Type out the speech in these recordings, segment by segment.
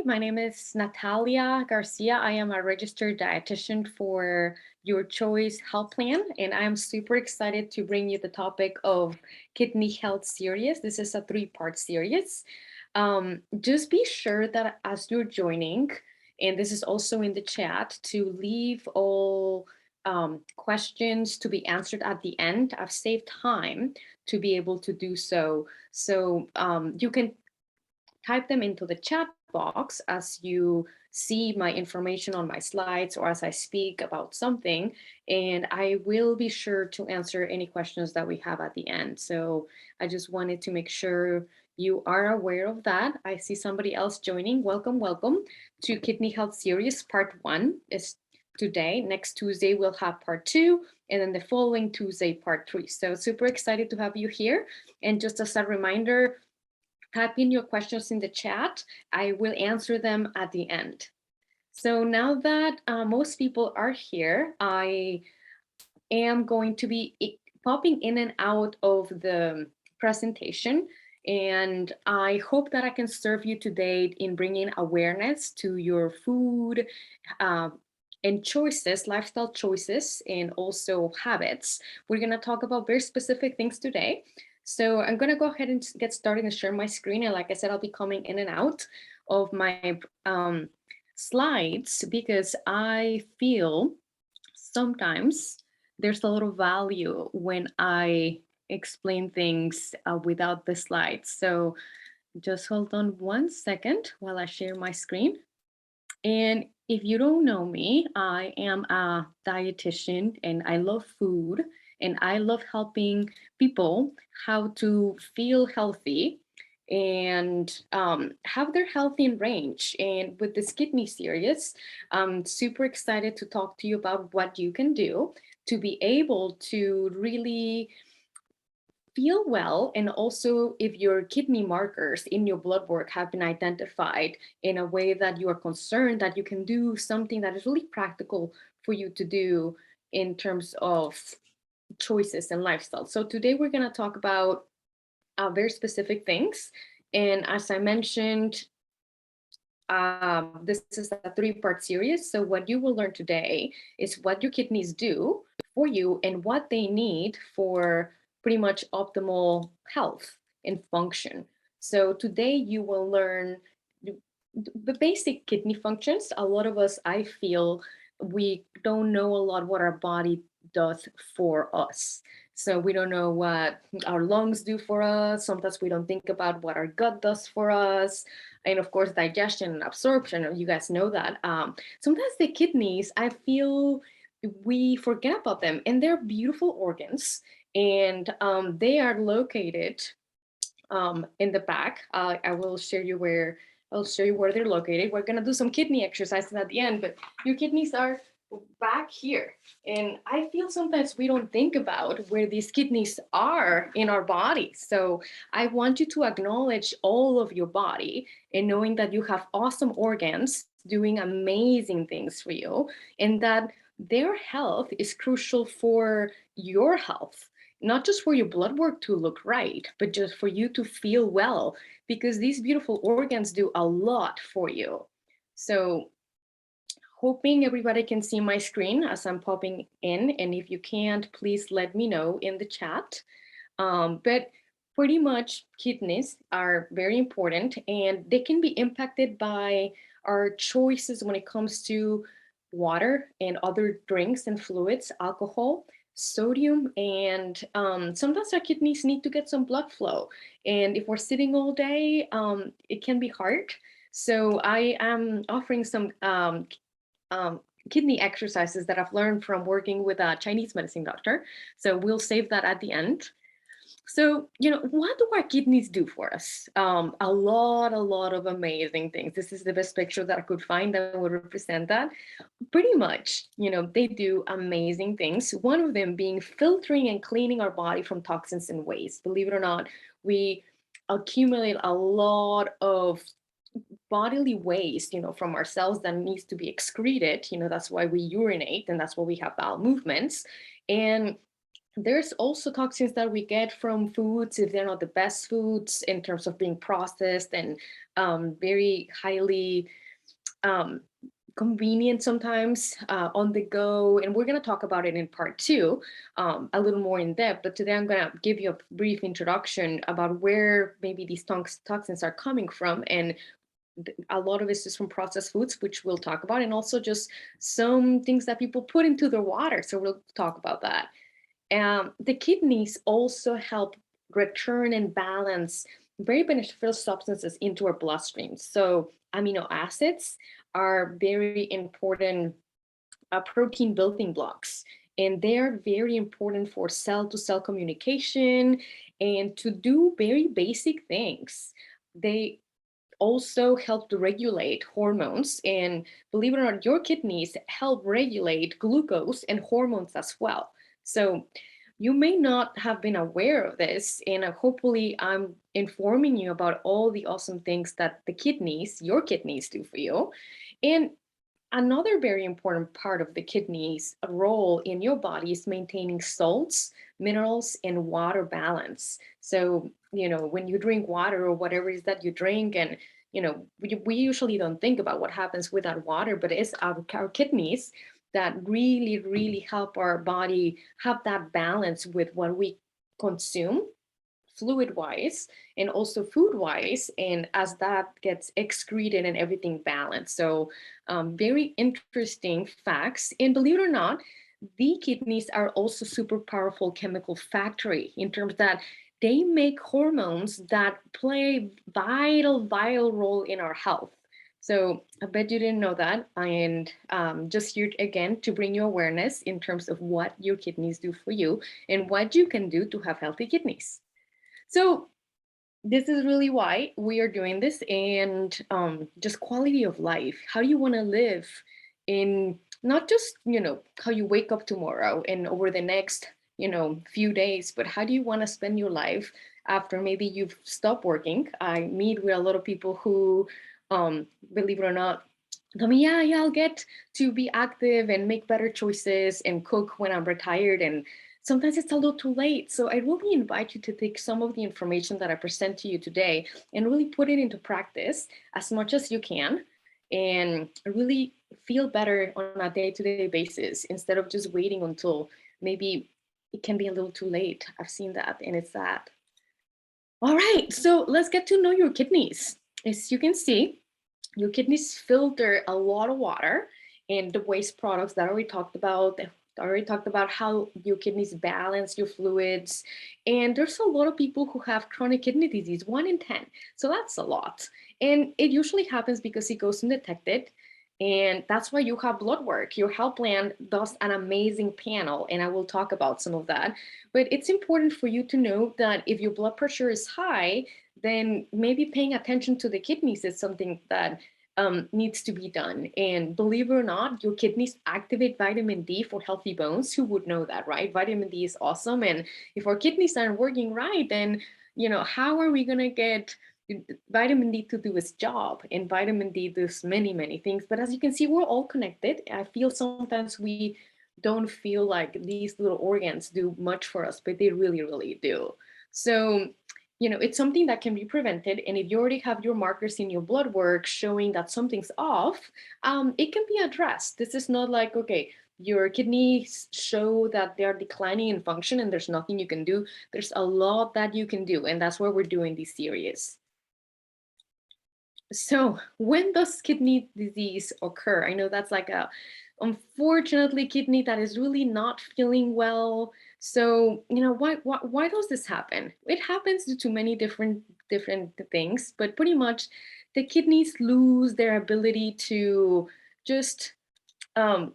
My name is Natalia Garcia. I am a registered dietitian for Your Choice Health Plan, and I'm super excited to bring you the topic of kidney health series. This is a three-part series. Just be sure that as you're joining, and this is also in the chat, to leave all questions to be answered at the end. I've saved time to be able to do so. So you can type them into the chat box as you see my information on my slides or as I speak about something, and I will be sure to answer any questions that we have at the end. So I just wanted to make sure you are aware of that. I see somebody else joining. Welcome, welcome to Kidney Health Series. Part 1 is today. Next Tuesday, we'll have part 2, and then the following Tuesday, part 3. So super excited to have you here. And just as a reminder, type in your questions in the chat. I will answer them at the end. So now that most people are here, I am going to be popping in and out of the presentation. And I hope that I can serve you today in bringing awareness to your food uh, and choices, lifestyle choices, and also habits. We're going to talk about very specific things today. So I'm going to go ahead and get started and share my screen. And like I said, I'll be coming in and out of my slides because I feel sometimes there's a lot of value when I explain things without the slides. So just hold on one second while I share my screen. And if you don't know me, I am a dietitian and I love food and I love helping people how to feel healthy and have their health in range. And with this kidney series, I'm super excited to talk to you about what you can do to be able to really feel well, and also if your kidney markers in your blood work have been identified in a way that you are concerned, that you can do something that is really practical for you to do in terms of choices and lifestyle. So today we're going to talk about very specific things, and as I mentioned, this is a three-part series. So what you will learn today is what your kidneys do for you and what they need for pretty much optimal health and function. So today you will learn the basic kidney functions. A lot of us, I feel, we don't know a lot what our body does for us. So we don't know what our lungs do for us. Sometimes we don't think about what our gut does for us. And of course, digestion and absorption, you guys know that. Sometimes the kidneys, I feel we forget about them, and they're beautiful organs, and they are located in the back. I will share you where I'll show you where they're located. We're gonna do some kidney exercises at the end, but your kidneys are back here. And I feel sometimes we don't think about where these kidneys are in our body. So I want you to acknowledge all of your body and knowing that you have awesome organs doing amazing things for you, and that their health is crucial for your health, not just for your blood work to look right, but just for you to feel well, because these beautiful organs do a lot for you. So hoping everybody can see my screen as I'm popping in. And if you can't, please let me know in the chat. But pretty much kidneys are very important, and they can be impacted by our choices when it comes to water and other drinks and fluids, alcohol, sodium, and sometimes our kidneys need to get some blood flow. And if we're sitting all day, it can be hard. So I am offering some um, kidney exercises that I've learned from working with a Chinese medicine doctor. So we'll save that at the end. So, what do our kidneys do for us? A lot of amazing things. This is the best picture that I could find that would represent that. Pretty much, they do amazing things. One of them being filtering and cleaning our body from toxins and waste. Believe it or not, we accumulate a lot of bodily waste, from our cells that needs to be excreted. That's why we urinate, and that's why we have bowel movements. And There's also toxins that we get from foods if they're not the best foods in terms of being processed and very highly um, convenient sometimes on the go. And we're going to talk about it in part two, a little more in depth. But today I'm going to give you a brief introduction about where maybe these toxins are coming from. And a lot of it is from processed foods, which we'll talk about, and also just some things that people put into their water. So we'll talk about that. The kidneys also help return and balance very beneficial substances into our bloodstream. So amino acids are very important protein building blocks, and they're very important for cell to cell communication and to do very basic things. They also help to regulate hormones. And believe it or not, your kidneys help regulate glucose and hormones as well. So you may not have been aware of this, and hopefully I'm informing you about all the awesome things that your kidneys do for you. And another very important part of the kidney's role in your body is maintaining salts, minerals, and water balance. So, when you drink water or whatever it is that you drink, and, we usually don't think about what happens with that water, but it's our kidneys that really, really help our body have that balance with what we consume fluid wise and also food wise, and as that gets excreted and everything balanced. So very interesting facts. And believe it or not, the kidneys are also super powerful chemical factory in terms that they make hormones that play vital role in our health. So I bet you didn't know that. And just here again to bring you awareness in terms of what your kidneys do for you and what you can do to have healthy kidneys. So this is really why we are doing this, and just quality of life. How do you want to live in not just how you wake up tomorrow and over the next few days, but how do you want to spend your life after maybe you've stopped working? I meet with a lot of people who, believe it or not, tell me, yeah, I'll get to be active and make better choices and cook when I'm retired. And sometimes it's a little too late. So I really invite you to take some of the information that I present to you today and really put it into practice as much as you can and really feel better on a day-to-day basis instead of just waiting until maybe it can be a little too late. I've seen that and it's sad. All right, so let's get to know your kidneys. As you can see, your kidneys filter a lot of water and the waste products that already talked about. I already talked about how your kidneys balance your fluids. And there's a lot of people who have chronic kidney disease, 1 in 10. So that's a lot. And it usually happens because it goes undetected. And that's why you have blood work. Your health plan does an amazing panel, and I will talk about some of that. But it's important for you to know that if your blood pressure is high, then maybe paying attention to the kidneys is something that needs to be done. And believe it or not, your kidneys activate vitamin D for healthy bones. Who would know that, right? Vitamin D is awesome. And if our kidneys aren't working right, then, how are we going to get vitamin D to do its job? And vitamin D does many things. But as you can see, we're all connected. I feel sometimes we don't feel like these little organs do much for us, but they really do. So it's something that can be prevented. And if you already have your markers in your blood work showing that something's off, it can be addressed. This is not like, okay, your kidneys show that they are declining in function and there's nothing you can do. There's a lot that you can do. And that's why we're doing this series. So when does kidney disease occur? I know that's like unfortunately, kidney that is really not feeling well. So, why does this happen? It happens due to many different things, but pretty much the kidneys lose their ability to just um,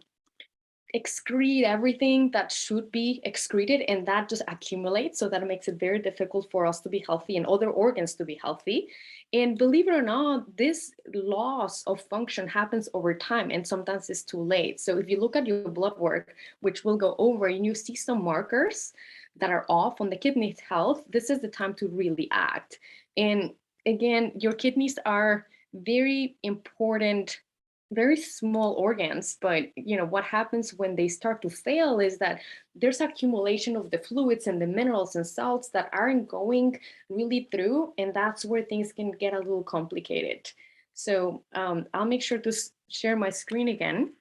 excrete everything that should be excreted, and that just accumulates, so that makes it very difficult for us to be healthy and other organs to be healthy. And believe it or not, this loss of function happens over time, and sometimes it's too late. So if you look at your blood work, which we'll go over, and you see some markers that are off on the kidney's health, this is the time to really act. And again, your kidneys are very important very small organs, but what happens when they start to fail is that there's accumulation of the fluids and the minerals and salts that aren't going really through, and that's where things can get a little complicated. So I'll make sure to share my screen again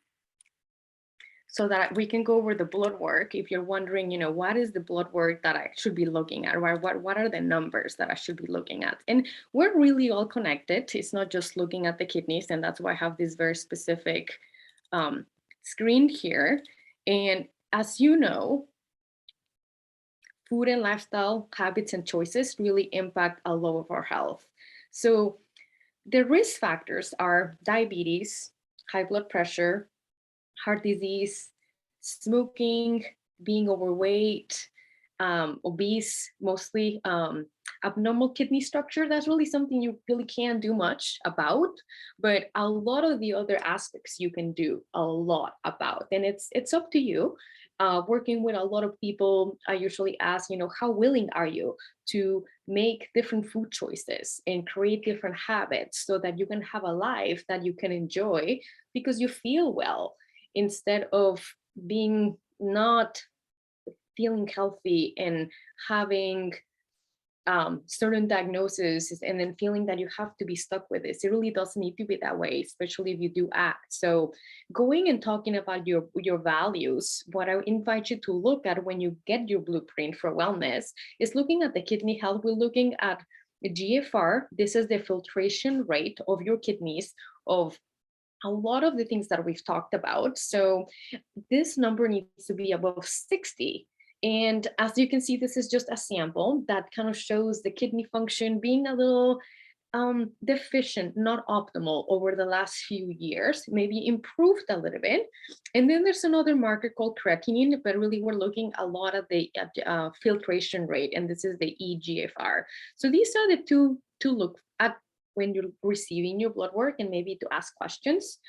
so that we can go over the blood work. If you're wondering, what is the blood work that I should be looking at, or what are the numbers that I should be looking at? And we're really all connected. It's not just looking at the kidneys, and that's why I have this very specific screen here. And as you know, food and lifestyle habits and choices really impact a lot of our health. So the risk factors are diabetes, high blood pressure, heart disease, smoking, being overweight, obese, mostly abnormal kidney structure. That's really something you really can't do much about, but a lot of the other aspects you can do a lot about, and it's up to you. Working with a lot of people, I usually ask, how willing are you to make different food choices and create different habits so that you can have a life that you can enjoy because you feel well, instead of being not feeling healthy and having certain diagnoses and then feeling that you have to be stuck with this. It really doesn't need to be that way, especially if you do act. So going and talking about your values, what I invite you to look at when you get your blueprint for wellness is looking at the kidney health. We're looking at the GFR. This is the filtration rate of your kidneys of a lot of the things that we've talked about. So this number needs to be above 60. And as you can see, this is just a sample that kind of shows the kidney function being a little deficient, not optimal over the last few years, maybe improved a little bit. And then there's another marker called creatinine, but really we're looking a lot at the filtration rate, and this is the eGFR. So these are the two to look at when you're receiving your blood work, and maybe to ask questions.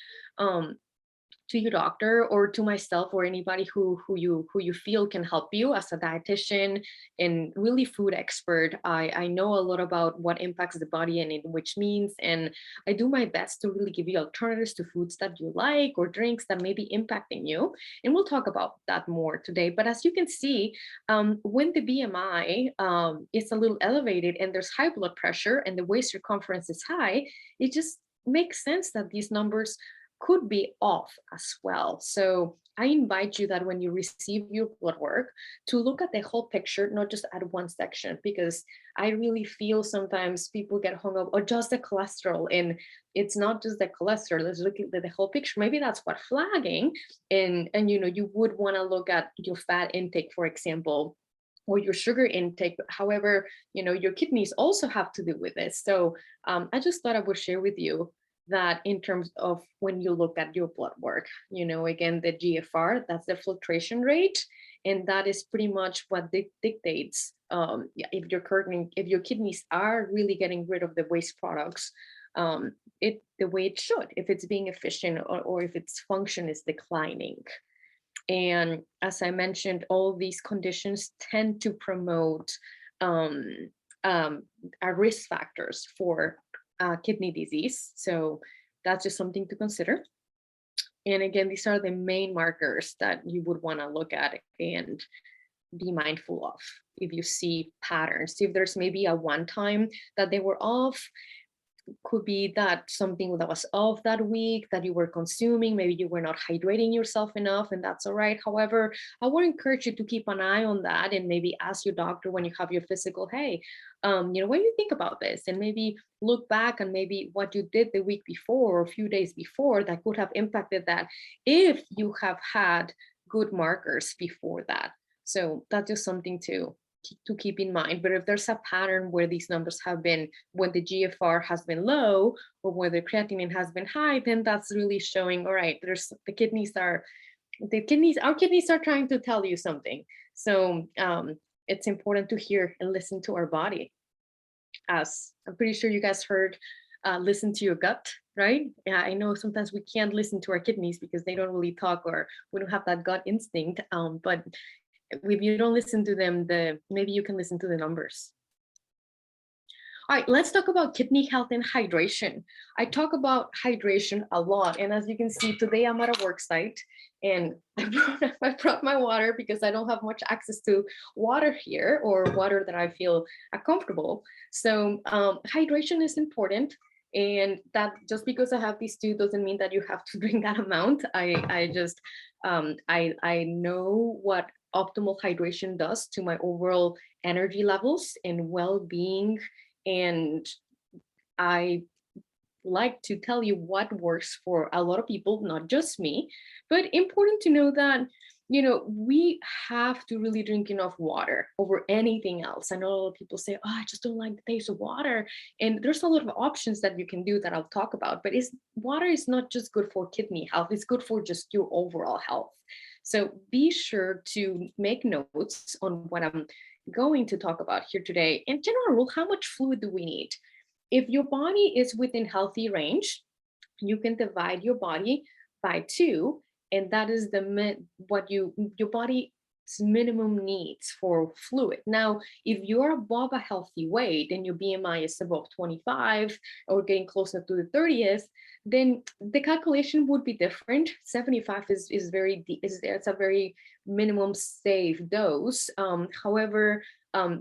To your doctor or to myself or anybody who you feel can help you as a dietitian and really food expert. I know a lot about what impacts the body and in which means, and I do my best to really give you alternatives to foods that you like or drinks that may be impacting you. And we'll talk about that more today. But as you can see, when the BMI is a little elevated and there's high blood pressure and the waist circumference is high, it just makes sense that these numbers could be off as well. So I invite you that when you receive your blood work to look at the whole picture, not just at one section, because I really feel sometimes people get hung up or just the cholesterol, and it's not just the cholesterol. Let's look at the whole picture. Maybe that's what flagging, and you would want to look at your fat intake, for example, or your sugar intake. However, your kidneys also have to do with this. So I just thought I would share with you that in terms of when you look at your blood work, again, the GFR, that's the filtration rate. And that is pretty much what dictates if your kidneys are really getting rid of the waste products, the way it should, if it's being efficient or if its function is declining. And as I mentioned, all these conditions tend to promote risk factors for kidney disease. So that's just something to consider. And again, these are the main markers that you would want to look at and be mindful of. If you see patterns, if there's maybe a one time that they were off, could be that something that was off that week that you were consuming, maybe you were not hydrating yourself enough, and that's all right. However, I would encourage you to keep an eye on that and maybe ask your doctor when you have your physical, hey, what do you think about this? And maybe look back and maybe what you did the week before or a few days before that could have impacted that if you have had good markers before that. So that's just something to keep in mind. But if there's a pattern where these numbers have been, when the GFR has been low or where the creatinine has been high, then that's really showing, all right, our kidneys are trying to tell you something. So it's important to hear and listen to our body. As I'm pretty sure you guys heard, listen to your gut, right? Yeah, I know sometimes we can't listen to our kidneys because they don't really talk, or we don't have that gut instinct. But if you don't listen to them, maybe you can listen to the numbers. All right, let's talk about kidney health and hydration. I talk about hydration a lot. And as you can see, today I'm at a work site and I brought my water because I don't have much access to water here or water that I feel comfortable. So hydration is important. And that just because I have these two doesn't mean that you have to drink that amount. I know what optimal hydration does to my overall energy levels and well-being, and I like to tell you what works for a lot of people, not just me. But important to know that, we have to really drink enough water over anything else. I know a lot of people say, oh, I just don't like the taste of water. And there's a lot of options that you can do that I'll talk about. But water is not just good for kidney health, it's good for just your overall health. So be sure to make notes on what I'm going to talk about here today. In general rule, how much fluid do we need? If your body is within healthy range, you can divide your body by two, and that is what your body's minimum needs for fluid. Now, if you're above a healthy weight and your BMI is above 25 or getting closer to the 30th, then the calculation would be different. 75 is very it's a very minimum safe dose. However,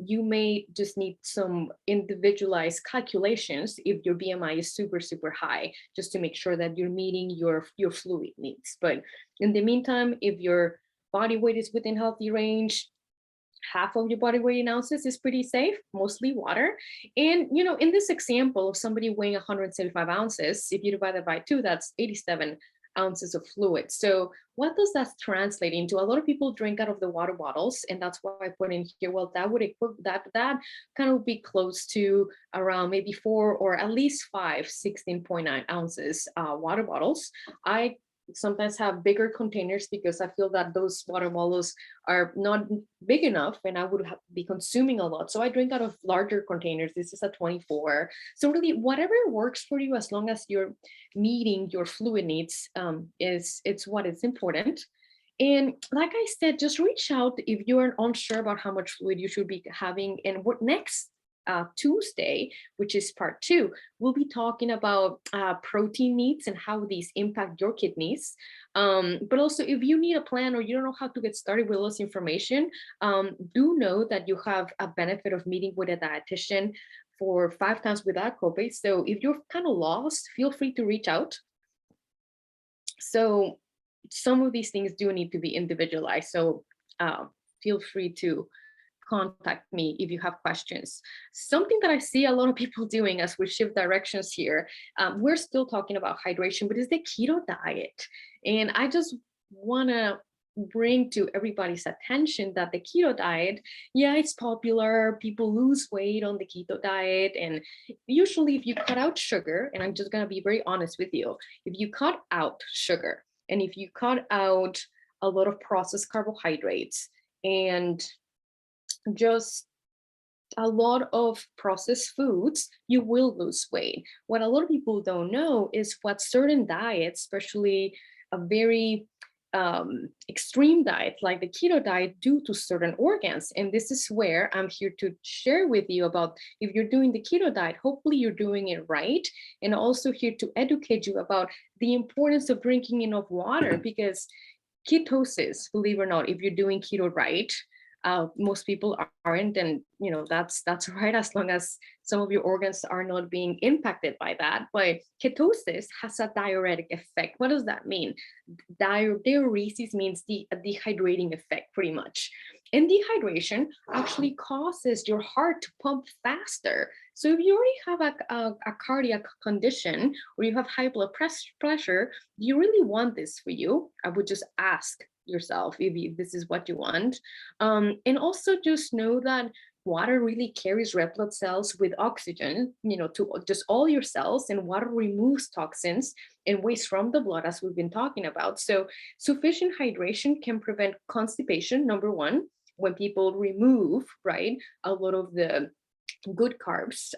you may just need some individualized calculations if your BMI is super, super high, just to make sure that you're meeting your fluid needs. But in the meantime, if your body weight is within healthy range, half of your body weight in ounces is pretty safe, mostly water. And, in this example of somebody weighing 175 ounces, if you divide that by two, that's 87 ounces of fluid. So what does that translate into? A lot of people drink out of the water bottles, and that's why I put in here. Well, that would equip that kind of be close to around maybe 4 or at least 5 16.9 ounces water bottles. I sometimes have bigger containers because I feel that those water bottles are not big enough and I would be consuming a lot. So I drink out of larger containers. This is a 24. So really, whatever works for you, as long as you're meeting your fluid needs, it's what is important. And like I said, just reach out if you're unsure about how much fluid you should be having. And what next Tuesday, which is part 2, we'll be talking about protein needs and how these impact your kidneys. But also, if you need a plan or you don't know how to get started with this information, do know that you have a benefit of meeting with a dietitian for 5 times without copay. So if you're kind of lost, feel free to reach out. So some of these things do need to be individualized. So feel free to contact me if you have questions. Something that I see a lot of people doing as we shift directions here, we're still talking about hydration, but it's the keto diet. And I just want to bring to everybody's attention that the keto diet, yeah, it's popular. People lose weight on the keto diet. And usually if you cut out sugar, and I'm just going to be very honest with you, if you cut out sugar and if you cut out a lot of processed carbohydrates and just a lot of processed foods, you will lose weight. What a lot of people don't know is what certain diets, especially a very extreme diet like the keto diet, do to certain organs. And this is where I'm here to share with you about, if you're doing the keto diet, hopefully you're doing it right. And also here to educate you about the importance of drinking enough water, because ketosis, believe it or not, if you're doing keto right, most people aren't, and that's right, as long as some of your organs are not being impacted by that. But ketosis has a diuretic effect. What does that mean? Diuresis means a dehydrating effect, pretty much. And dehydration actually causes your heart to pump faster. So if you already have a cardiac condition or you have high blood pressure, do you really want this for you? I would just ask yourself if this is what you want. And also just know that water really carries red blood cells with oxygen, to just all your cells, and water removes toxins and waste from the blood, as we've been talking about. So sufficient hydration can prevent constipation, number one, when people remove, right, a lot of the good carbs,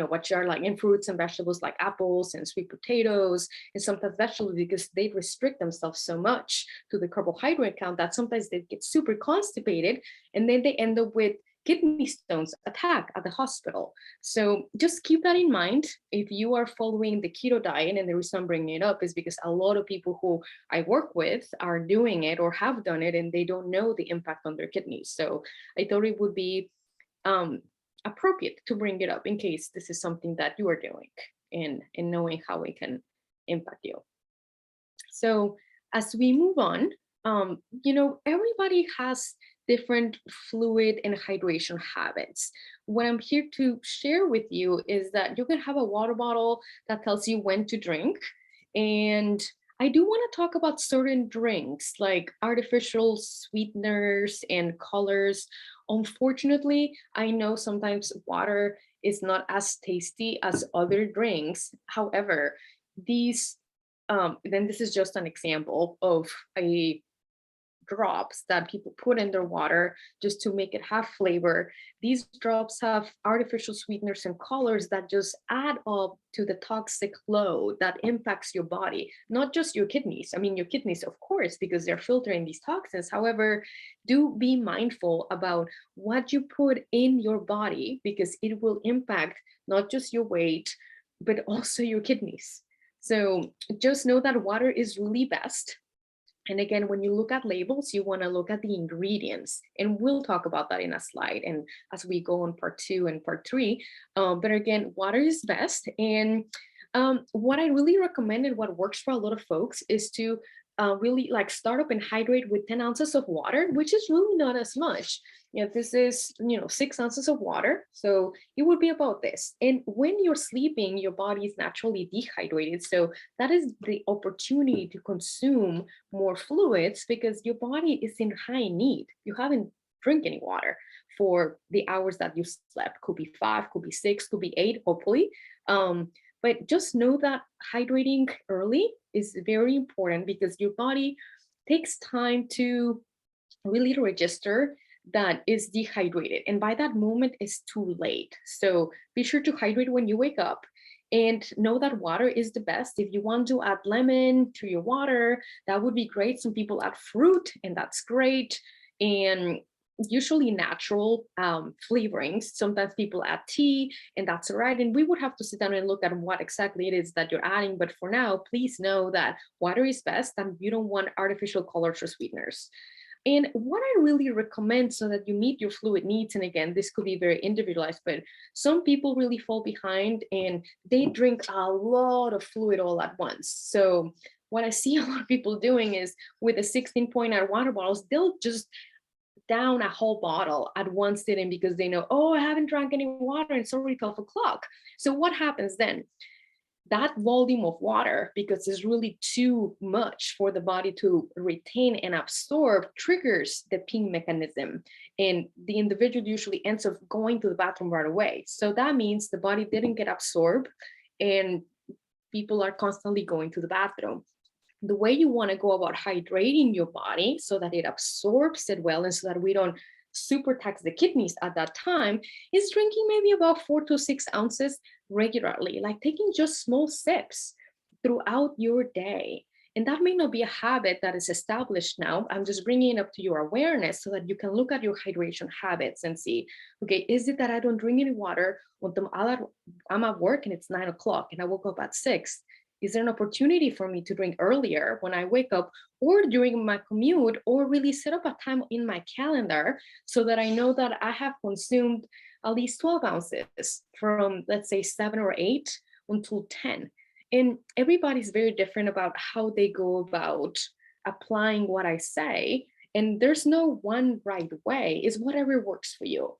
which are like in fruits and vegetables like apples and sweet potatoes and sometimes vegetables, because they restrict themselves so much to the carbohydrate count that sometimes they get super constipated, and then they end up with kidney stones attack at the hospital. So just keep that in mind. If you are following the keto diet, and the reason I'm bringing it up is because a lot of people who I work with are doing it or have done it, and they don't know the impact on their kidneys. So I thought it would be um, appropriate to bring it up in case this is something that you are doing, and knowing how it can impact you. So as we move on, everybody has different fluid and hydration habits. What I'm here to share with you is that you can have a water bottle that tells you when to drink. And I do want to talk about certain drinks like artificial sweeteners and colors. Unfortunately, I know sometimes water is not as tasty as other drinks. However, these then this is just an example of a drops that people put in their water just to make it have flavor. These drops have artificial sweeteners and colors that just add up to the toxic load that impacts your body, not just your kidneys. I mean, your kidneys, of course, because they're filtering these toxins. However, do be mindful about what you put in your body because it will impact not just your weight, but also your kidneys. So just know that water is really best. And again, when you look at labels, you want to look at the ingredients. And we'll talk about that in a slide and as we go on part 2 and part 3. But again, water is best. And what I really recommend and what works for a lot of folks is to really like start up and hydrate with 10 ounces of water, which is really not as much. This is 6 ounces of water, so it would be about this. And when you're sleeping, your body is naturally dehydrated, so that is the opportunity to consume more fluids because your body is in high need. You haven't drink any water for the hours that you slept. Could be 5, could be 6, could be 8, hopefully. But just know that hydrating early is very important because your body takes time to really register that is dehydrated. And by that moment, it's too late. So be sure to hydrate when you wake up and know that water is the best. If you want to add lemon to your water, that would be great. Some people add fruit, and that's great. And usually natural flavorings. Sometimes people add tea, and that's all right. And we would have to sit down and look at what exactly it is that you're adding. But for now, please know that water is best and you don't want artificial colors or sweeteners. And what I really recommend so that you meet your fluid needs, and again, this could be very individualized, but some people really fall behind and they drink a lot of fluid all at once. So what I see a lot of people doing is with the 16.9 water bottles, they'll just down a whole bottle at one sitting because they know, oh, I haven't drank any water and it's already 12 o'clock. So what happens then? That volume of water, because it's really too much for the body to retain and absorb, triggers the ping mechanism. And the individual usually ends up going to the bathroom right away. So that means the body didn't get absorbed and people are constantly going to the bathroom. The way you want to go about hydrating your body so that it absorbs it well and so that we don't super tax the kidneys at that time is drinking maybe about 4 to 6 ounces regularly, like taking just small sips throughout your day. And that may not be a habit that is established now. I'm just bringing it up to your awareness so that you can look at your hydration habits and see, okay, is it that I don't drink any water until I'm at work and it's 9 o'clock and I woke up at 6? Is there an opportunity for me to drink earlier when I wake up or during my commute, or really set up a time in my calendar so that I know that I have consumed at least 12 ounces from, let's say, 7 or 8 until 10? And everybody's very different about how they go about applying what I say. And there's no one right way, it's whatever works for you.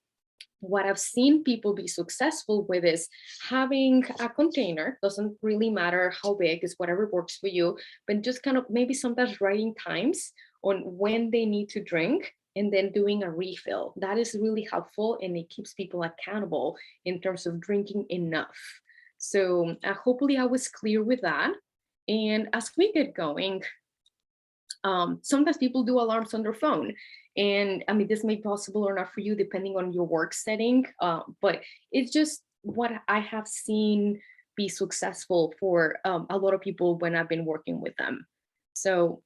What I've seen people be successful with is having a container, doesn't really matter how big, is whatever works for you, but just kind of maybe sometimes writing times on when they need to drink and then doing a refill. That is really helpful and it keeps people accountable in terms of drinking enough. So hopefully I was clear with that. And as we get going, sometimes people do alarms on their phone. And I mean, this may be possible or not for you, depending on your work setting. But it's just what I have seen be successful for a lot of people when I've been working with them. So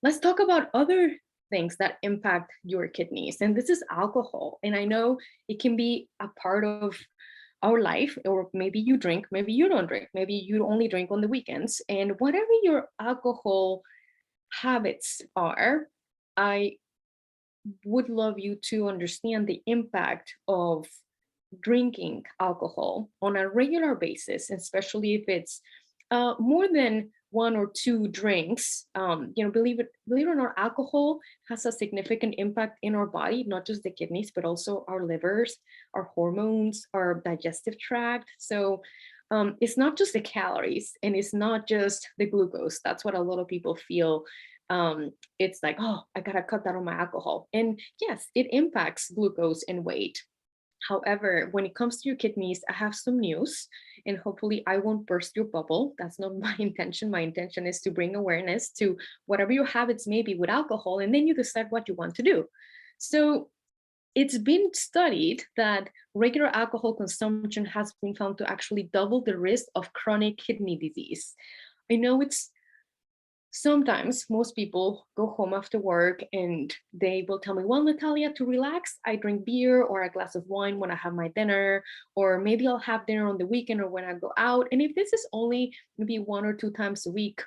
let's talk about other things that impact your kidneys. And this is alcohol. And I know it can be a part of our life, or maybe you drink, maybe you don't drink, maybe you only drink on the weekends. And whatever your alcohol habits are, I would love you to understand the impact of drinking alcohol on a regular basis, especially if it's more than one or two drinks. Believe it or not, alcohol has a significant impact in our body, not just the kidneys, but also our livers, our hormones, our digestive tract. So it's not just the calories and it's not just the glucose. That's what a lot of people feel. It's like, oh, I gotta cut down on my alcohol. And yes, it impacts glucose and weight. However, when it comes to your kidneys, I have some news, and hopefully I won't burst your bubble. That's not my intention. My intention is to bring awareness to whatever your habits may be with alcohol, and then you decide what you want to do. So it's been studied that regular alcohol consumption has been found to actually double the risk of chronic kidney disease. I know it's sometimes most people go home after work and they will tell me, well, Natalia, to relax, I drink beer or a glass of wine when I have my dinner, or maybe I'll have dinner on the weekend or when I go out. And if this is only maybe one or two times a week,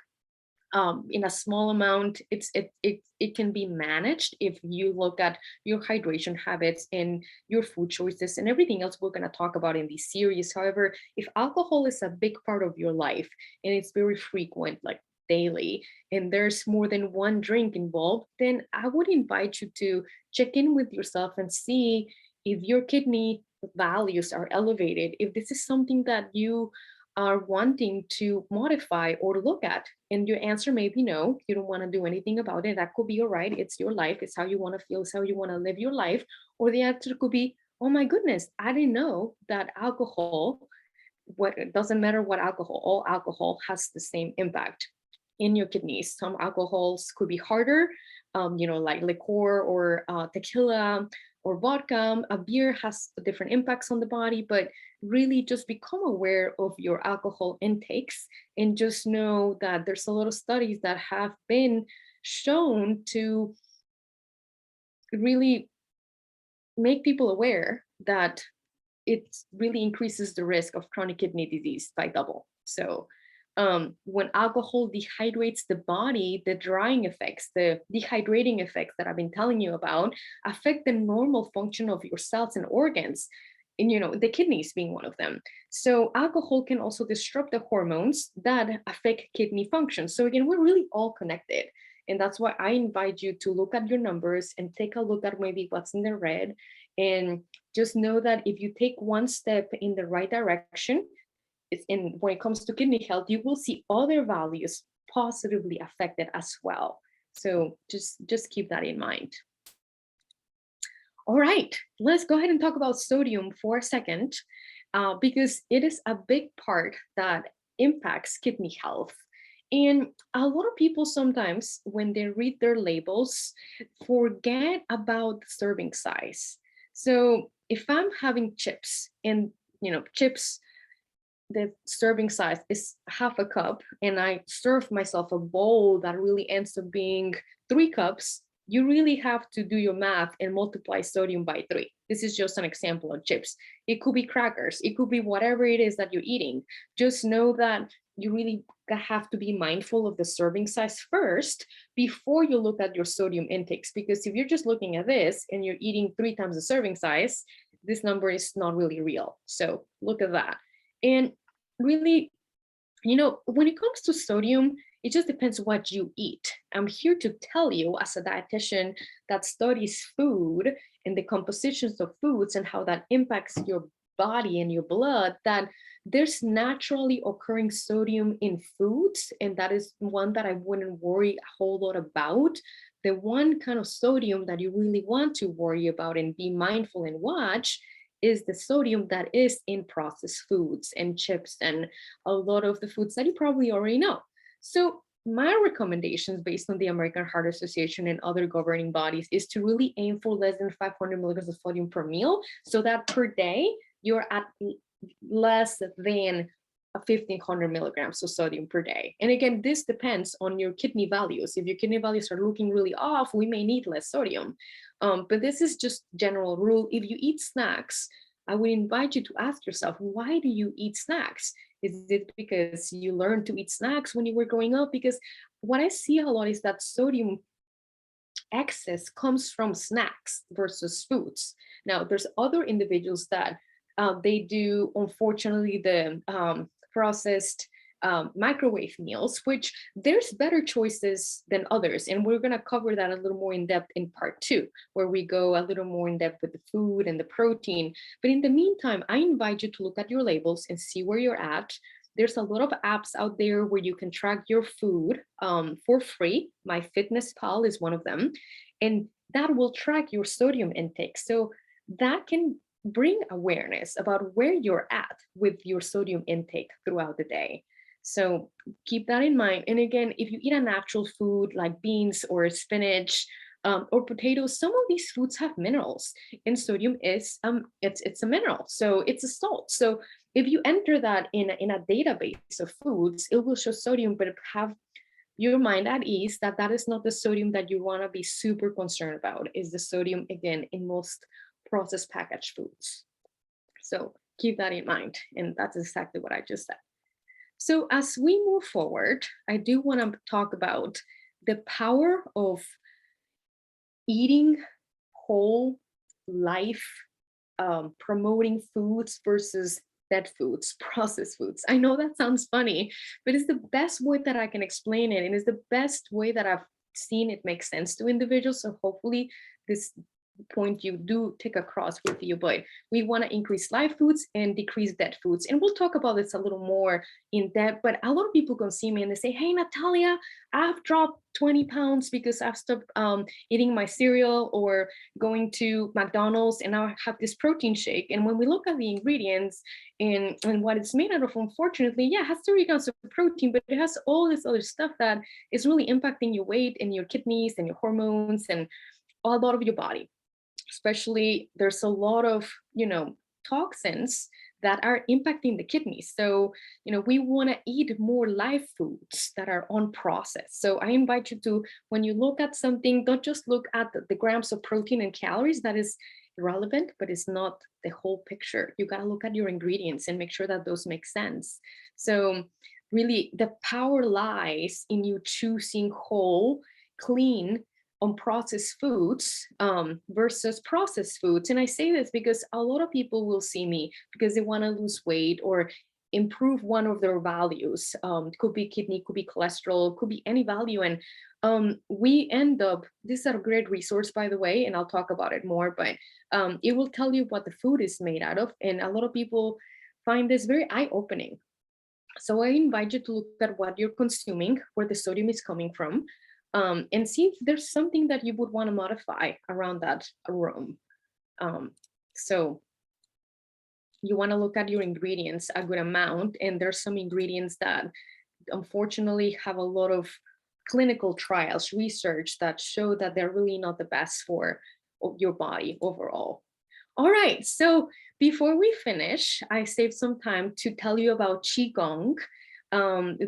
in a small amount, it can be managed if you look at your hydration habits and your food choices and everything else we're going to talk about in this series. However, if alcohol is a big part of your life and it's very frequent, like daily, and there's more than one drink involved, then I would invite you to check in with yourself and see if your kidney values are elevated, if this is something that you are wanting to modify or look at. And your answer may be no, you don't want to do anything about it. That could be all right. It's your life. It's how you want to feel. It's how you want to live your life. Or the answer could be, oh my goodness, I didn't know that alcohol, what it doesn't matter what alcohol, all alcohol has the same impact in your kidneys. Some alcohols could be harder, like liqueur or tequila or vodka. A beer has different impacts on the body, but really just become aware of your alcohol intakes and just know that there's a lot of studies that have been shown to really make people aware that it really increases the risk of chronic kidney disease by double. So when alcohol dehydrates the body, the drying effects, the dehydrating effects that I've been telling you about affect the normal function of your cells and organs, and the kidneys being one of them. So alcohol can also disrupt the hormones that affect kidney function. So again, we're really all connected. And that's why I invite you to look at your numbers and take a look at maybe what's in the red. And just know that if you take one step in the right direction, when it comes to kidney health, you will see other values positively affected as well. So just keep that in mind. All right, let's go ahead and talk about sodium for a second, because it is a big part that impacts kidney health. And a lot of people sometimes, when they read their labels, forget about the serving size. So if I'm having chips and, chips, the serving size is half a cup, and I serve myself a bowl that really ends up being 3 cups, you really have to do your math and multiply sodium by 3. This is just an example of chips. It could be crackers. It could be whatever it is that you're eating. Just know that you really have to be mindful of the serving size first before you look at your sodium intakes. Because if you're just looking at this and you're eating 3 times the serving size, this number is not really real. So look at that. And really, when it comes to sodium, it just depends what you eat. I'm here to tell you, as a dietitian that studies food and the compositions of foods and how that impacts your body and your blood, that there's naturally occurring sodium in foods, and that is one that I wouldn't worry a whole lot about. The one kind of sodium that you really want to worry about and be mindful and watch is the sodium that is in processed foods and chips and a lot of the foods that you probably already know. So my recommendations, based on the American Heart Association and other governing bodies, is to really aim for less than 500 milligrams of sodium per meal, so that per day you're at less than 1,500 milligrams of sodium per day. And again, this depends on your kidney values. If your kidney values are looking really off, we may need less sodium. But this is just general rule. If you eat snacks, I would invite you to ask yourself, why do you eat snacks? Is it because you learned to eat snacks when you were growing up? Because what I see a lot is that sodium excess comes from snacks versus foods. Now, there's other individuals that they do, unfortunately, the processed microwave meals, which there's better choices than others. And we're going to cover that a little more in depth in part 2, where we go a little more in depth with the food and the protein. But in the meantime, I invite you to look at your labels and see where you're at. There's a lot of apps out there where you can track your food for free. MyFitnessPal is one of them. And that will track your sodium intake. So that can bring awareness about where you're at with your sodium intake throughout the day. So keep that in mind. And again, if you eat a natural food like beans or spinach or potatoes, some of these foods have minerals, and sodium is it's a mineral, so it's a salt. So if you enter that in a database of foods, it will show sodium, but have your mind at ease that that is not the sodium that you want to be super concerned about. Is the sodium, again, in most processed packaged foods. So keep that in mind. And that's exactly what I just said. So as we move forward, I do want to talk about the power of eating whole life, promoting foods versus dead foods, processed foods. I know that sounds funny, but it's the best way that I can explain it. And it's the best way that I've seen it make sense to individuals. So hopefully this point you do take across with you, but we want to increase live foods and decrease dead foods. And we'll talk about this a little more in depth, but a lot of people can see me and they say, hey, Natalia, I've dropped 20 pounds because I've stopped eating my cereal or going to McDonald's, and now I have this protein shake. And when we look at the ingredients and what it's made out of, unfortunately, yeah, it has 30 grams of protein, but it has all this other stuff that is really impacting your weight and your kidneys and your hormones and a lot of your body. Especially, there's a lot of, toxins that are impacting the kidneys. So, we want to eat more live foods that are unprocessed. So I invite you to, when you look at something, don't just look at the grams of protein and calories. That is irrelevant, but it's not the whole picture. You got to look at your ingredients and make sure that those make sense. So really, the power lies in you choosing whole, clean, unprocessed foods versus processed foods. And I say this because a lot of people will see me because they want to lose weight or improve one of their values. Could be kidney, could be cholesterol, could be any value. And we end up, this is a great resource, by the way, and I'll talk about it more, but it will tell you what the food is made out of. And a lot of people find this very eye-opening. So I invite you to look at what you're consuming, where the sodium is coming from, and see if there's something that you would want to modify around that room. So you want to look at your ingredients a good amount, and there's some ingredients that unfortunately have a lot of clinical trials, research that show that they're really not the best for your body overall. All right, so before we finish, I saved some time to tell you about Qigong.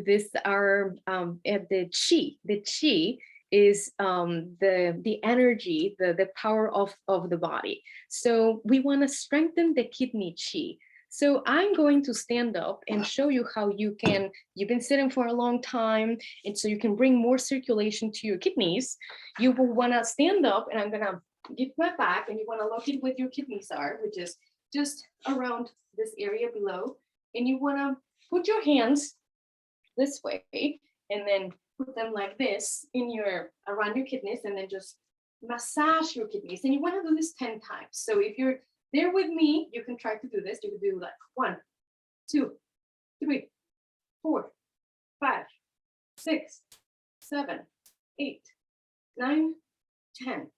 This are the Qi. The Qi is the energy, the power of the body. So we want to strengthen the kidney Qi. So I'm going to stand up and show you how you've been sitting for a long time, and so you can bring more circulation to your kidneys. You will want to stand up, and I'm gonna give my back, and you want to locate where your kidneys are, which is just around this area below. And you want to put your hands this way, and then put them like this around your kidneys, and then just massage your kidneys. And you want to do this 10 times. So if you're there with me, you can try to do this. You can do like 1, 2, 3, 4, 5, 6, 7, 8, 9, 10,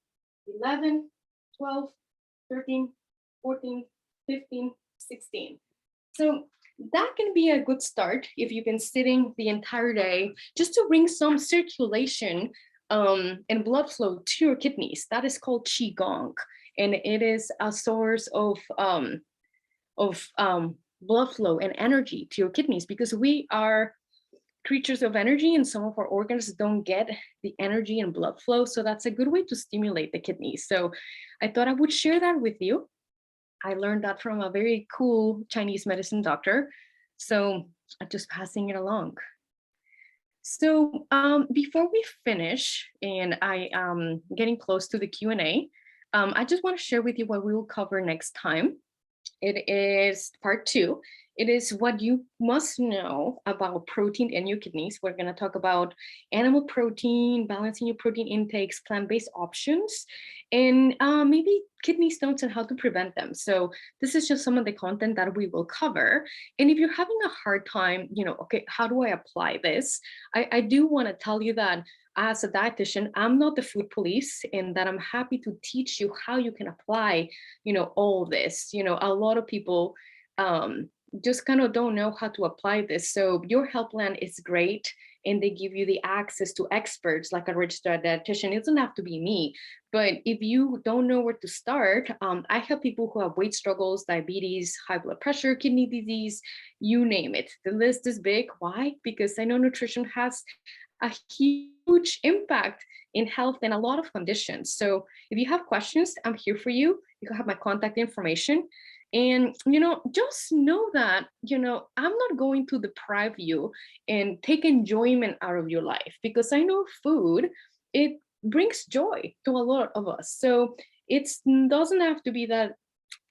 11, 12, 13, 14, 15, 16. So that can be a good start if you've been sitting the entire day, just to bring some circulation and blood flow to your kidneys. That is called Qigong, and it is a source of blood flow and energy to your kidneys, because we are creatures of energy and some of our organs don't get the energy and blood flow. So that's a good way to stimulate the kidneys. So I thought I would share that with you. I learned that from a very cool Chinese medicine doctor. So I'm just passing it along. So before we finish, and I getting close to the Q&A, I just want to share with you what we will cover next time. It is part two. It is what you must know about protein in your kidneys. We're going to talk about animal protein, balancing your protein intakes, plant-based options, and maybe kidney stones and how to prevent them. So this is just some of the content that we will cover. And if you're having a hard time, okay, how do I apply this? I do want to tell you that as a dietitian, I'm not the food police, and that I'm happy to teach you how you can apply, all this. A lot of people just kind of don't know how to apply this. So your helpline is great, and they give you the access to experts like a registered dietitian. It doesn't have to be me, but if you don't know where to start, I help people who have weight struggles, diabetes, high blood pressure, kidney disease, you name it. The list is big. Why? Because I know nutrition has a huge impact in health and a lot of conditions. So if you have questions, I'm here for you. You can have my contact information. And, just know that, I'm not going to deprive you and take enjoyment out of your life, because I know food, it brings joy to a lot of us. So it doesn't have to be that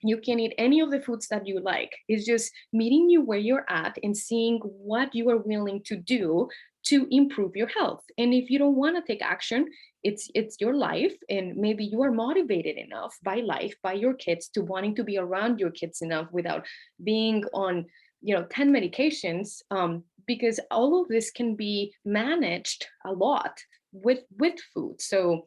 you can eat any of the foods that you like. It's just meeting you where you're at and seeing what you are willing to do to improve your health. And if you don't want to take action, it's your life, and maybe you are motivated enough by life, by your kids, to wanting to be around your kids enough without being on 10 medications, because all of this can be managed a lot with food. So